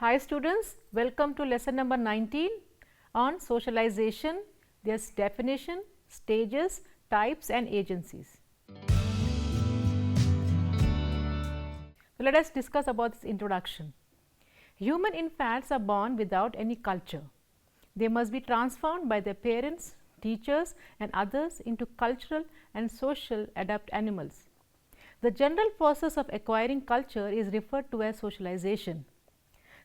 Hi students, welcome to lesson number 19 on socialization, their definition, stages, types and agencies. So let us discuss about this introduction. Human infants are born without any culture. They must be transformed by their parents, teachers and others into cultural and social adept animals. The general process of acquiring culture is referred to as socialization.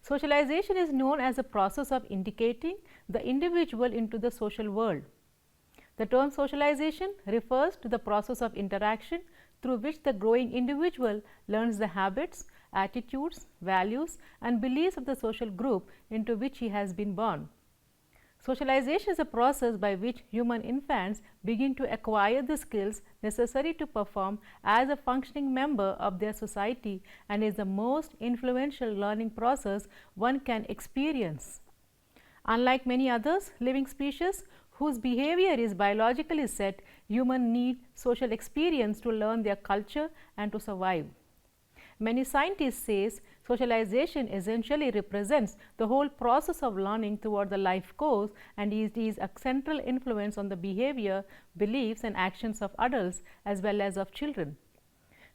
Socialization is known as a process of indicating the individual into the social world. The term socialization refers to the process of interaction through which the growing individual learns the habits, attitudes, values and beliefs of the social group into which he has been born. Socialization is a process by which human infants begin to acquire the skills necessary to perform as a functioning member of their society and is the most influential learning process one can experience. Unlike many others living species whose behavior is biologically set, humans need social experience to learn their culture and to survive. Many scientists say socialization essentially represents the whole process of learning throughout the life course and it is a central influence on the behavior, beliefs and actions of adults as well as of children.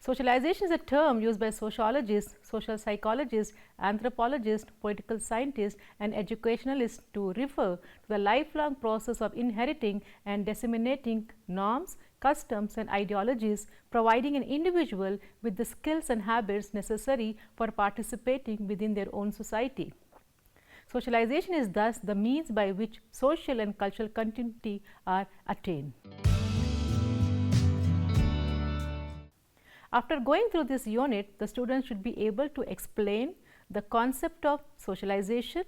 Socialization is a term used by sociologists, social psychologists, anthropologists, political scientists and educationalists to refer to the lifelong process of inheriting and disseminating norms, customs and ideologies, providing an individual with the skills and habits necessary for participating within their own society. Socialization is thus the means by which social and cultural continuity are attained. After going through this unit, the student should be able to explain the concept of socialization.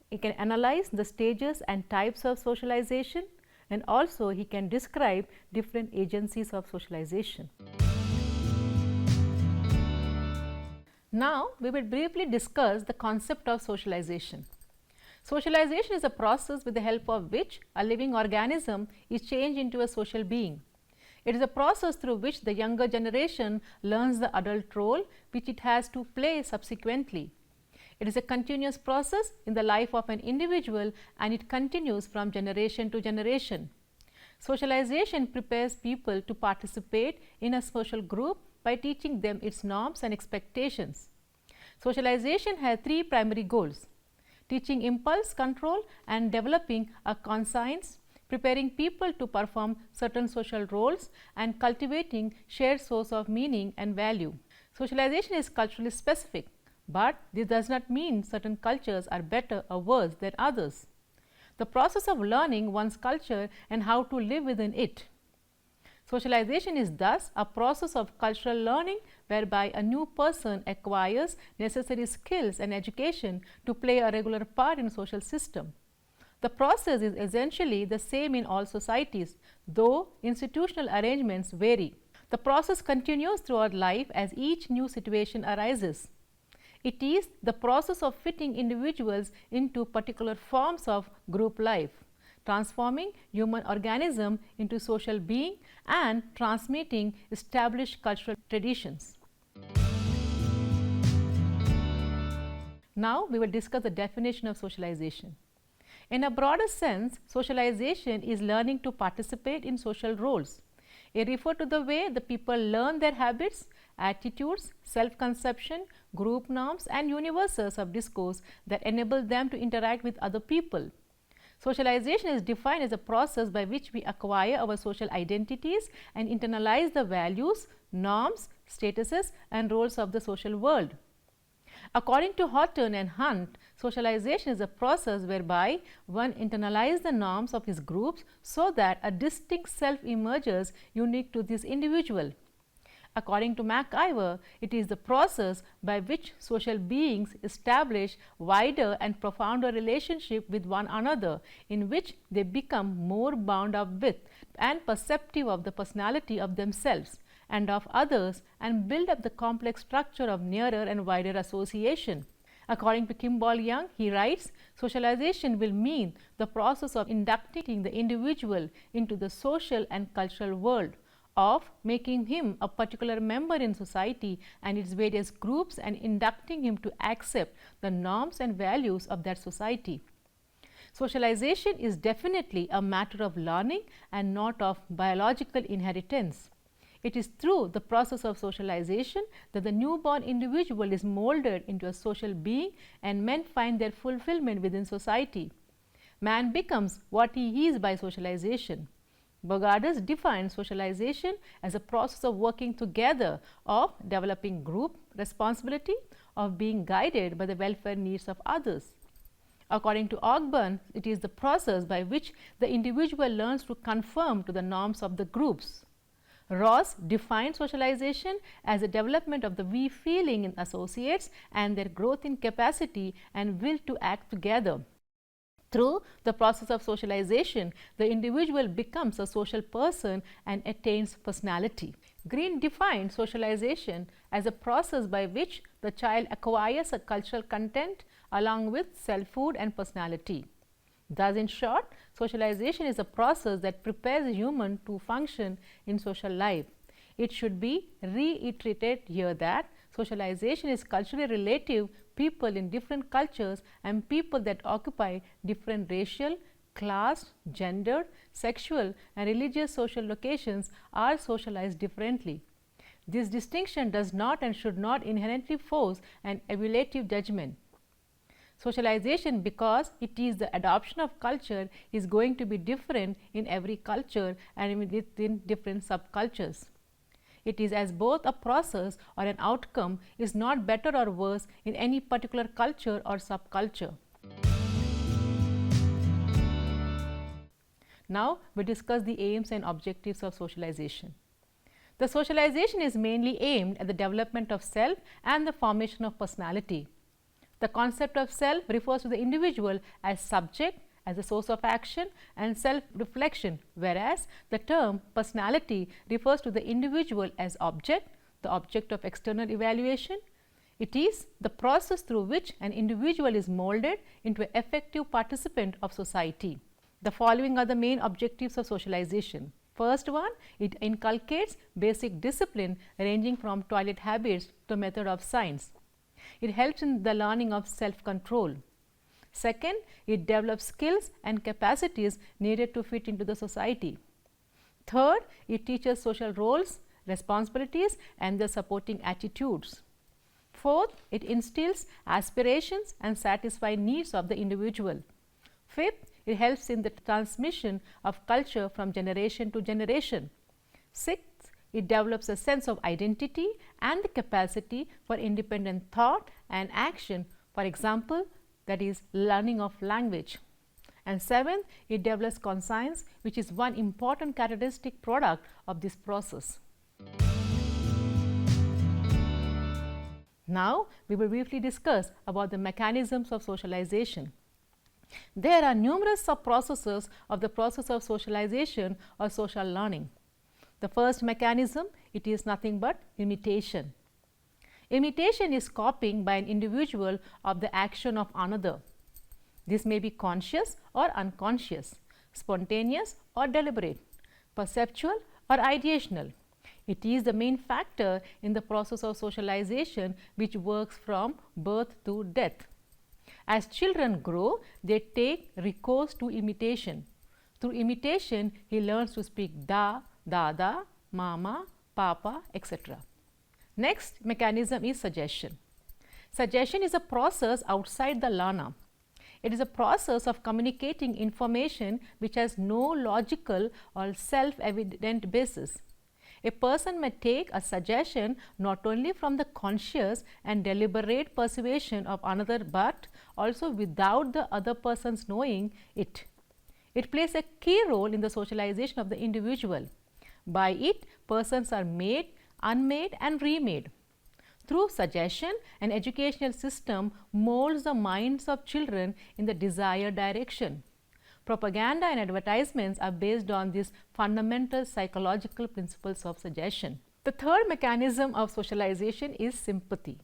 He can analyze the stages and types of socialization and also he can describe different agencies of socialization. Now, we will briefly discuss the concept of socialization. Socialization is a process with the help of which a living organism is changed into a social being. It is a process through which the younger generation learns the adult role which it has to play subsequently. It is a continuous process in the life of an individual and it continues from generation to generation. Socialization prepares people to participate in a social group by teaching them its norms and expectations. Socialization has three primary goals: teaching impulse control and developing a conscience, preparing people to perform certain social roles and cultivating shared source of meaning and value. Socialization is culturally specific, but this does not mean certain cultures are better or worse than others. The process of learning one's culture and how to live within it. Socialization is thus a process of cultural learning whereby a new person acquires necessary skills and education to play a regular part in social system. The process is essentially the same in all societies, though institutional arrangements vary. The process continues throughout life as each new situation arises. It is the process of fitting individuals into particular forms of group life, transforming human organism into social being and transmitting established cultural traditions. Now we will discuss the definition of socialization. In a broader sense, socialization is learning to participate in social roles. It refers to the way the people learn their habits, attitudes, self-conception, group norms and universals of discourse that enable them to interact with other people. Socialization is defined as a process by which we acquire our social identities and internalize the values, norms, statuses and roles of the social world. According to Horton and Hunt, socialization is a process whereby one internalizes the norms of his groups so that a distinct self emerges unique to this individual. According to MacIver, it is the process by which social beings establish wider and profounder relationship with one another in which they become more bound up with and perceptive of the personality of themselves and of others and build up the complex structure of nearer and wider association. According to Kimball Young, he writes, socialization will mean the process of inducting the individual into the social and cultural world, of making him a particular member in society and its various groups and inducting him to accept the norms and values of that society. Socialization is definitely a matter of learning and not of biological inheritance. It is through the process of socialization that the newborn individual is molded into a social being and men find their fulfillment within society. Man becomes what he is by socialization. Bogardes defines socialization as a process of working together, of developing group responsibility, of being guided by the welfare needs of others. According to Auguste, it is the process by which the individual learns to conform to the norms of the groups. Ross defined socialization as the development of the we feeling in associates and their growth in capacity and will to act together. Through the process of socialization, the individual becomes a social person and attains personality. Green defined socialization as a process by which the child acquires a cultural content along with selfhood and personality. Thus, in short, socialization is a process that prepares a human to function in social life. It should be reiterated here that socialization is culturally relative. People in different cultures and people that occupy different racial, class, gender, sexual and religious social locations are socialized differently. This distinction does not and should not inherently force an evaluative judgment. Socialization, because it is the adoption of culture, is going to be different in every culture and within different subcultures. It is as both a process or an outcome is not better or worse in any particular culture or subculture. Now, we discuss the aims and objectives of socialization. The socialization is mainly aimed at the development of self and the formation of personality. The concept of self refers to the individual as subject, as a source of action and self-reflection, whereas the term personality refers to the individual as object, the object of external evaluation. It is the process through which an individual is molded into an effective participant of society. The following are the main objectives of socialization. First one, it inculcates basic discipline ranging from toilet habits to method of science. It helps in the learning of self-control. Second, it develops skills and capacities needed to fit into the society. Third, it teaches social roles, responsibilities and their supporting attitudes. Fourth, it instills aspirations and satisfies needs of the individual. Fifth, it helps in the transmission of culture from generation to generation. Sixth, it develops a sense of identity and the capacity for independent thought and action, for example, that is learning of language. And seventh, it develops conscience, which is one important characteristic product of this process. Now, we will briefly discuss about the mechanisms of socialization. There are numerous sub-processes of the process of socialization or social learning. The first mechanism, it is nothing but imitation. Imitation is copying by an individual of the action of another. This may be conscious or unconscious, spontaneous or deliberate, perceptual or ideational. It is the main factor in the process of socialization which works from birth to death. As children grow, they take recourse to imitation. Through imitation, he learns to speak da, dada, mama, papa, etc. Next mechanism is suggestion. Suggestion is a process outside the learner. It is a process of communicating information which has no logical or self-evident basis. A person may take a suggestion not only from the conscious and deliberate persuasion of another, but also without the other person's knowing it. It plays a key role in the socialization of the individual. By it, persons are made, unmade and remade. Through suggestion, an educational system molds the minds of children in the desired direction. Propaganda and advertisements are based on these fundamental psychological principles of suggestion. The third mechanism of socialization is sympathy.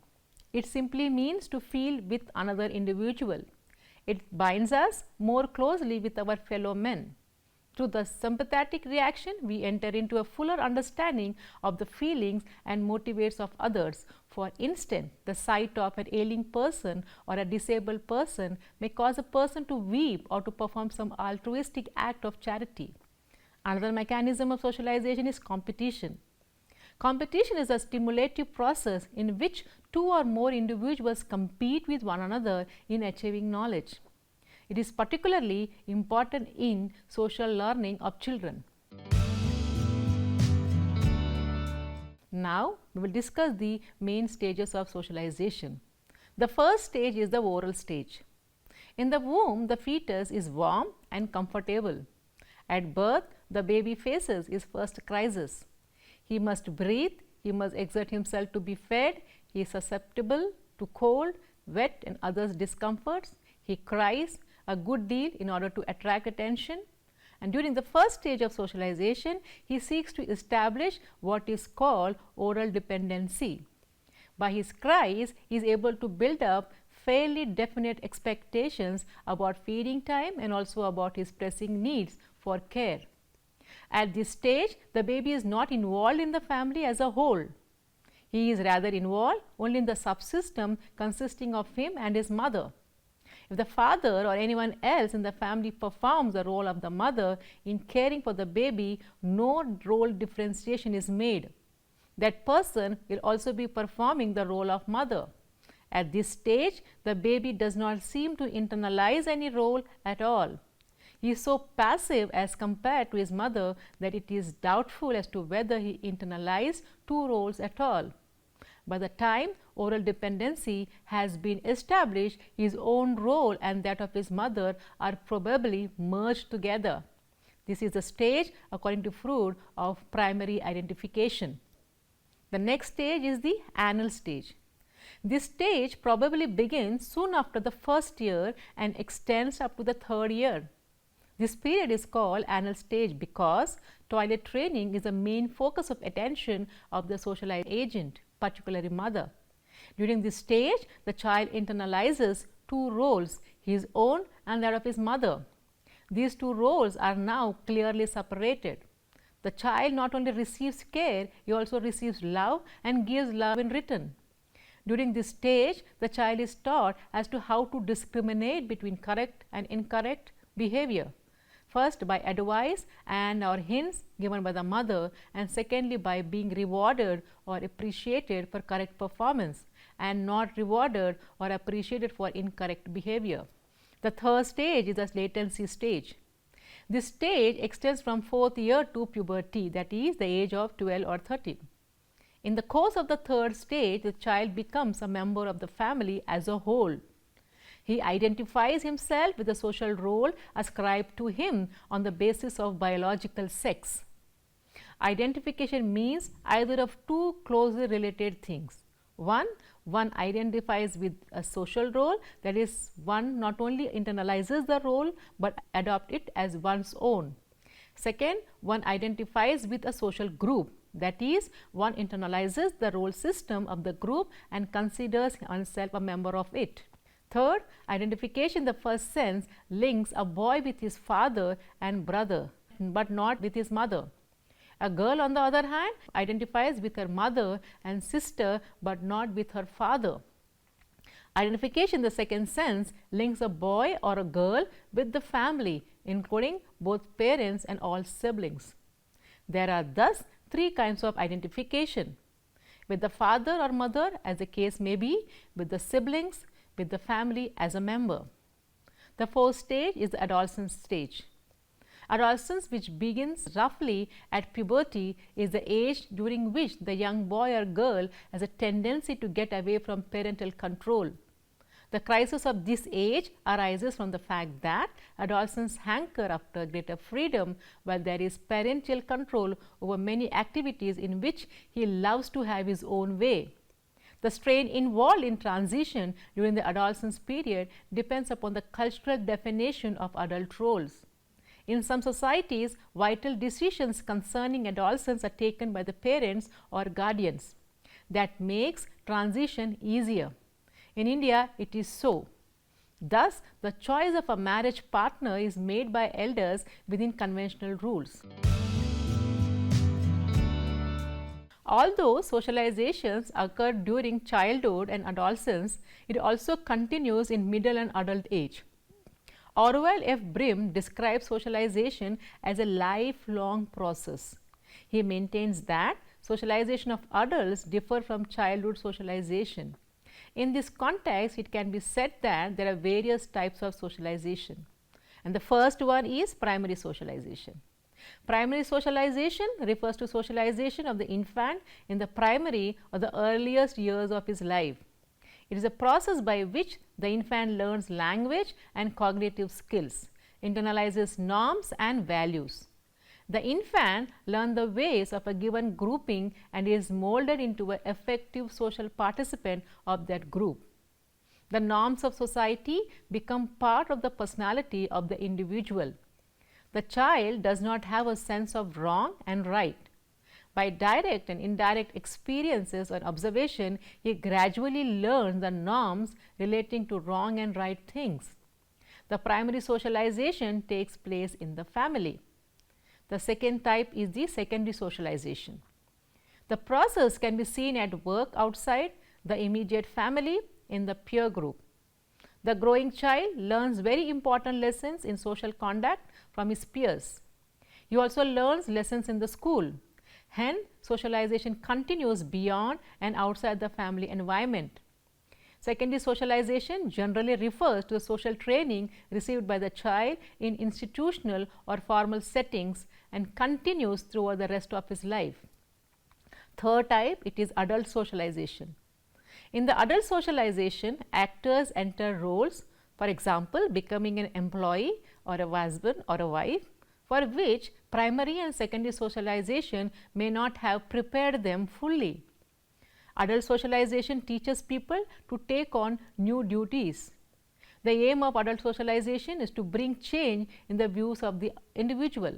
It simply means to feel with another individual. It binds us more closely with our fellow men. Through the sympathetic reaction, we enter into a fuller understanding of the feelings and motivates of others. For instance, the sight of an ailing person or a disabled person may cause a person to weep or to perform some altruistic act of charity. Another mechanism of socialization is competition. Competition is a stimulative process in which two or more individuals compete with one another in achieving knowledge. It is particularly important in social learning of children. Now, we will discuss the main stages of socialization. The first stage is the oral stage. In the womb, the fetus is warm and comfortable. At birth, the baby faces his first crisis. He must breathe, he must exert himself to be fed, he is susceptible to cold, wet and other discomforts. He cries a good deal in order to attract attention, and during the first stage of socialization, he seeks to establish what is called oral dependency. By his cries, he is able to build up fairly definite expectations about feeding time and also about his pressing needs for care. At this stage, the baby is not involved in the family as a whole. He is rather involved only in the subsystem consisting of him and his mother. If the father or anyone else in the family performs the role of the mother in caring for the baby, no role differentiation is made. That person will also be performing the role of mother. At this stage, the baby does not seem to internalize any role at all. He is so passive as compared to his mother that it is doubtful as to whether he internalized two roles at all. By the time oral dependency has been established, his own role and that of his mother are probably merged together. This is the stage, according to Freud, of primary identification. The next stage is the anal stage. This stage probably begins soon after the first year and extends up to the third year. This period is called anal stage because toilet training is the main focus of attention of the socialized agent, particularly mother. During this stage, the child internalizes two roles, his own and that of his mother. These two roles are now clearly separated. The child not only receives care, he also receives love and gives love in return. During this stage, the child is taught as to how to discriminate between correct and incorrect behavior. First by advice and or hints given by the mother, and secondly by being rewarded or appreciated for correct performance and not rewarded or appreciated for incorrect behavior. The third stage is the latency stage. This stage extends from fourth year to puberty, that is the age of 12 or 13. In the course of the third stage, the child becomes a member of the family as a whole. He identifies himself with the social role ascribed to him on the basis of biological sex. Identification means either of two closely related things. One identifies with a social role, that is, one not only internalizes the role but adopts it as one's own. Second, one identifies with a social group, that is, one internalizes the role system of the group and considers oneself a member of it. Third, identification in the first sense links a boy with his father and brother, but not with his mother. A girl, on the other hand, identifies with her mother and sister, but not with her father. Identification in the second sense links a boy or a girl with the family, including both parents and all siblings. There are thus three kinds of identification: with the father or mother, as the case may be, with the siblings, with the family as a member. The fourth stage is the adolescence stage. Adolescence, which begins roughly at puberty, is the age during which the young boy or girl has a tendency to get away from parental control. The crisis of this age arises from the fact that adolescents hanker after greater freedom while there is parental control over many activities in which he loves to have his own way. The strain involved in transition during the adolescence period depends upon the cultural definition of adult roles. In some societies, vital decisions concerning adolescence are taken by the parents or guardians. That makes transition easier. In India, it is so. Thus, the choice of a marriage partner is made by elders within conventional rules. Although socializations occur during childhood and adolescence, it also continues in middle and adult age. Orwell F. Brim describes socialization as a lifelong process. He maintains that socialization of adults differ from childhood socialization. In this context, it can be said that there are various types of socialization, and the first one is primary socialization. Primary socialization refers to socialization of the infant in the primary or the earliest years of his life. It is a process by which the infant learns language and cognitive skills, internalizes norms and values. The infant learns the ways of a given grouping and is molded into an effective social participant of that group. The norms of society become part of the personality of the individual. The child does not have a sense of wrong and right. By direct and indirect experiences or observation, he gradually learns the norms relating to wrong and right things. The primary socialization takes place in the family. The second type is the secondary socialization. The process can be seen at work outside the immediate family in the peer group. The growing child learns very important lessons in social conduct from his peers. He also learns lessons in the school. Hence, socialization continues beyond and outside the family environment. Secondary socialization generally refers to the social training received by the child in institutional or formal settings and continues throughout the rest of his life. Third type, it is adult socialization. In the adult socialization, actors enter roles, for example, becoming an employee or a husband or a wife, for which primary and secondary socialization may not have prepared them fully. Adult socialization teaches people to take on new duties. The aim of adult socialization is to bring change in the views of the individual.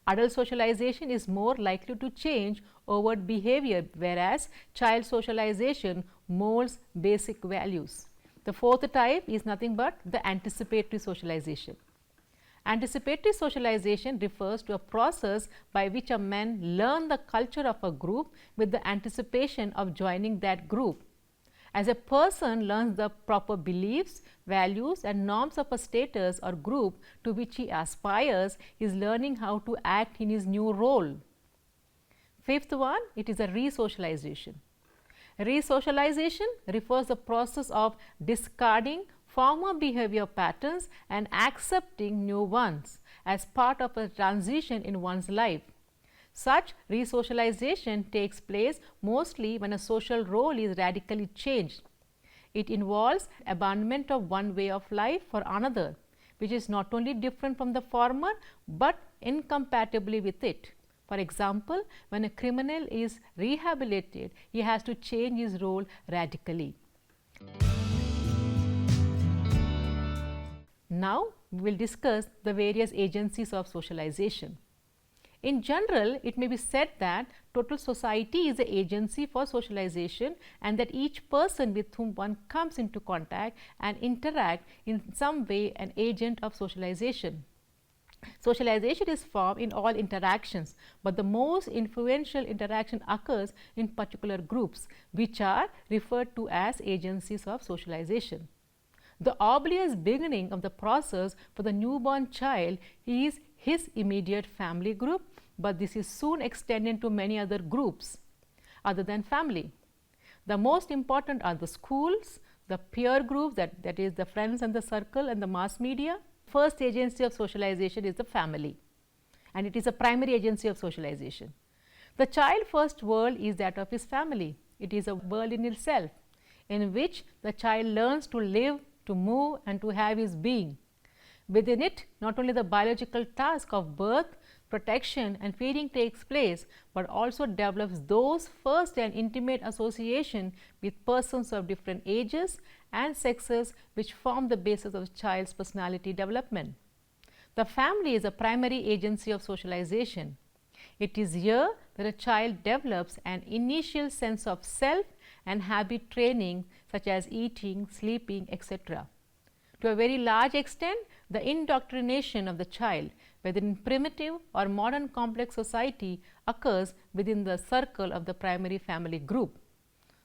Adult socialization is more likely to change overt behavior, whereas child socialization molds basic values. The fourth type is nothing but the anticipatory socialization. Anticipatory socialization refers to a process by which a man learns the culture of a group with the anticipation of joining that group. As a person learns the proper beliefs, values and norms of a status or group to which he aspires, he is learning how to act in his new role. Fifth one, it is a resocialization. Resocialization refers to the process of discarding former behavior patterns and accepting new ones as part of a transition in one's life. Such resocialization takes place mostly when a social role is radically changed. It involves abandonment of one way of life for another, which is not only different from the former but incompatibly with it. For example, when a criminal is rehabilitated, he has to change his role radically. Now, we will discuss the various agencies of socialization. In general, it may be said that total society is the agency for socialization and that each person with whom one comes into contact and interact in some way an agent of socialization. Socialization is formed in all interactions, but the most influential interaction occurs in particular groups, which are referred to as agencies of socialization. The obvious beginning of the process for the newborn child is his immediate family group, but this is soon extended to many other groups other than family. The most important are the schools, the peer groups, that is the friends and the circle and the mass media. First agency of socialization is the family, and it is a primary agency of socialization. The child first world is that of his family. It is a world in itself in which the child learns to live, to move and to have his being. Within it, not only the biological task of birth, protection and feeding takes place, but also develops those first and intimate association with persons of different ages and sexes which form the basis of the child's personality development. The family is a primary agency of socialization. It is here that a child develops an initial sense of self and habit training such as eating, sleeping, etc. To a very large extent, the indoctrination of the child, whether in primitive or modern complex society, occurs within the circle of the primary family group.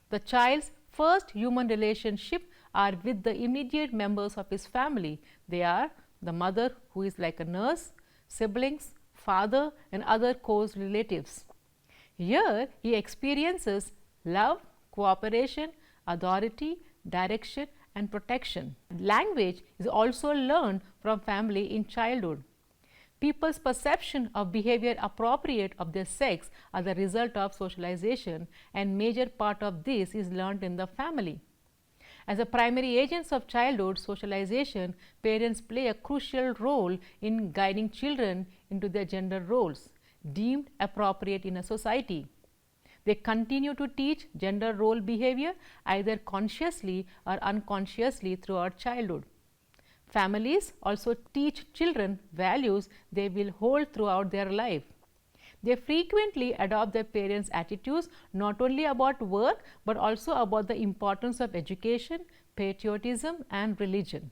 The child's first human relationship are with the immediate members of his family. They are the mother, who is like a nurse, siblings, father and other close relatives. Here he experiences love, cooperation, authority, direction and protection. Language is also learned from family in childhood. People's perception of behavior appropriate of their sex are the result of socialization, and major part of this is learned in the family. As a primary agents of childhood socialization, parents play a crucial role in guiding children into their gender roles deemed appropriate in a society. They continue to teach gender role behavior either consciously or unconsciously throughout childhood. Families also teach children values they will hold throughout their life. They frequently adopt their parents' attitudes not only about work but also about the importance of education, patriotism and religion.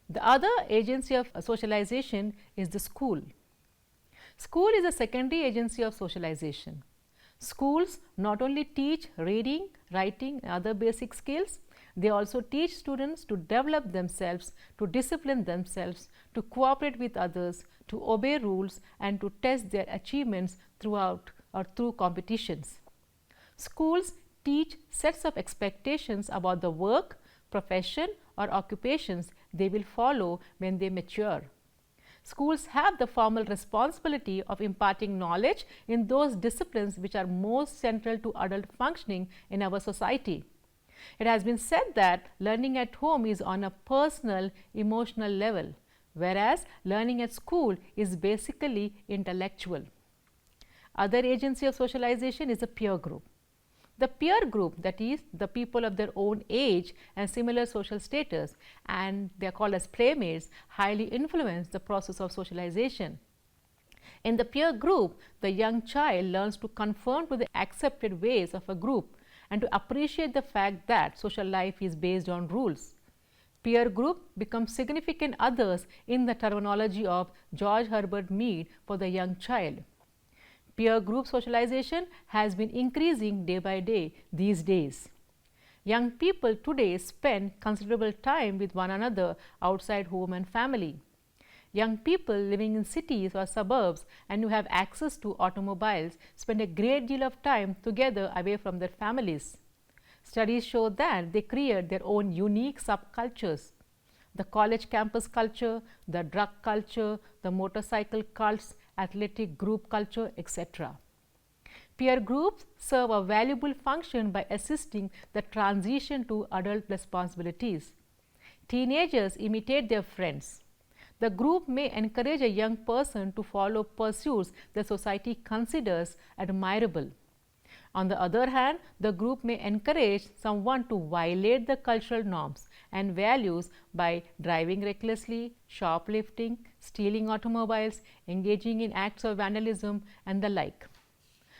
The other agency of socialization is the school. School is a secondary agency of socialization. Schools not only teach reading, writing and other basic skills, they also teach students to develop themselves, to discipline themselves, to cooperate with others, to obey rules and to test their achievements throughout or through competitions. Schools teach sets of expectations about the work, profession or occupations they will follow when they mature. Schools have the formal responsibility of imparting knowledge in those disciplines which are most central to adult functioning in our society. It has been said that learning at home is on a personal, emotional level, whereas learning at school is basically intellectual. Other agency of socialization is a peer group. The peer group, that is the people of their own age and similar social status, and they are called as playmates, highly influence the process of socialization. In the peer group, the young child learns to conform to the accepted ways of a group and to appreciate the fact that social life is based on rules. Peer group becomes significant others in the terminology of George Herbert Mead for the young child. Peer group socialization has been increasing day by day these days. Young people today spend considerable time with one another outside home and family. Young people living in cities or suburbs and who have access to automobiles spend a great deal of time together away from their families. Studies show that they create their own unique subcultures. The college campus culture, the drug culture, the motorcycle cults, athletic group culture, etc. Peer groups serve a valuable function by assisting the transition to adult responsibilities. Teenagers imitate their friends. The group may encourage a young person to follow pursuits that society considers admirable. On the other hand, the group may encourage someone to violate the cultural norms and values by driving recklessly, shoplifting, stealing automobiles, engaging in acts of vandalism and the like.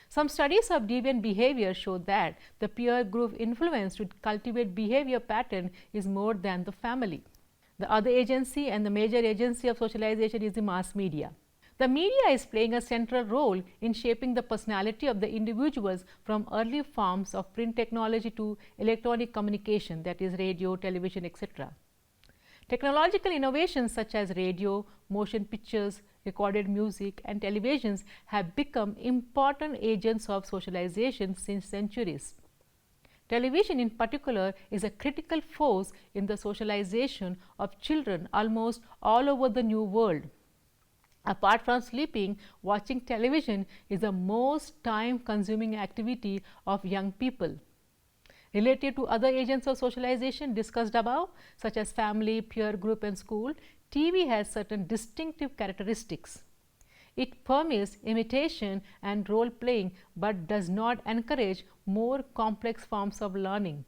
Some studies of deviant behavior show that the peer group influence to cultivate behavior pattern is more than the family. The other agency and the major agency of socialization is the mass media. The media is playing a central role in shaping the personality of the individuals from early forms of print technology to electronic communication, that is radio, television, etc. Technological innovations such as radio, motion pictures, recorded music and televisions have become important agents of socialization since centuries. Television in particular is a critical force in the socialization of children almost all over the New World. Apart from sleeping, watching television is the most time-consuming activity of young people. Related to other agents of socialization discussed above, such as family, peer group and school, TV has certain distinctive characteristics. It permits imitation and role-playing but does not encourage more complex forms of learning.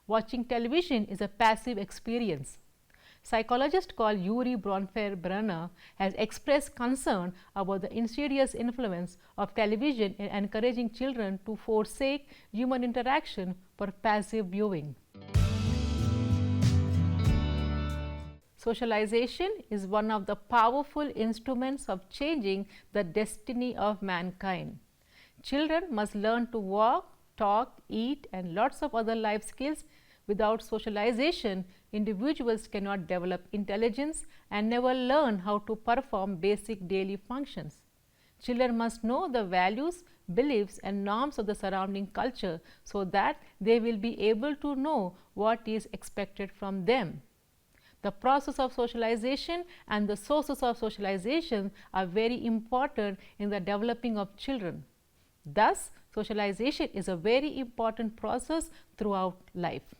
Watching television is a passive experience. Psychologist called Yuri Bronfenbrenner has expressed concern about the insidious influence of television in encouraging children to forsake human interaction for passive viewing. Socialization is one of the powerful instruments of changing the destiny of mankind. Children must learn to walk, talk, eat, and lots of other life skills. Without socialization, individuals cannot develop intelligence and never learn how to perform basic daily functions. Children must know the values, beliefs, and norms of the surrounding culture so that they will be able to know what is expected from them. The process of socialization and the sources of socialization are very important in the developing of children. Thus, socialization is a very important process throughout life.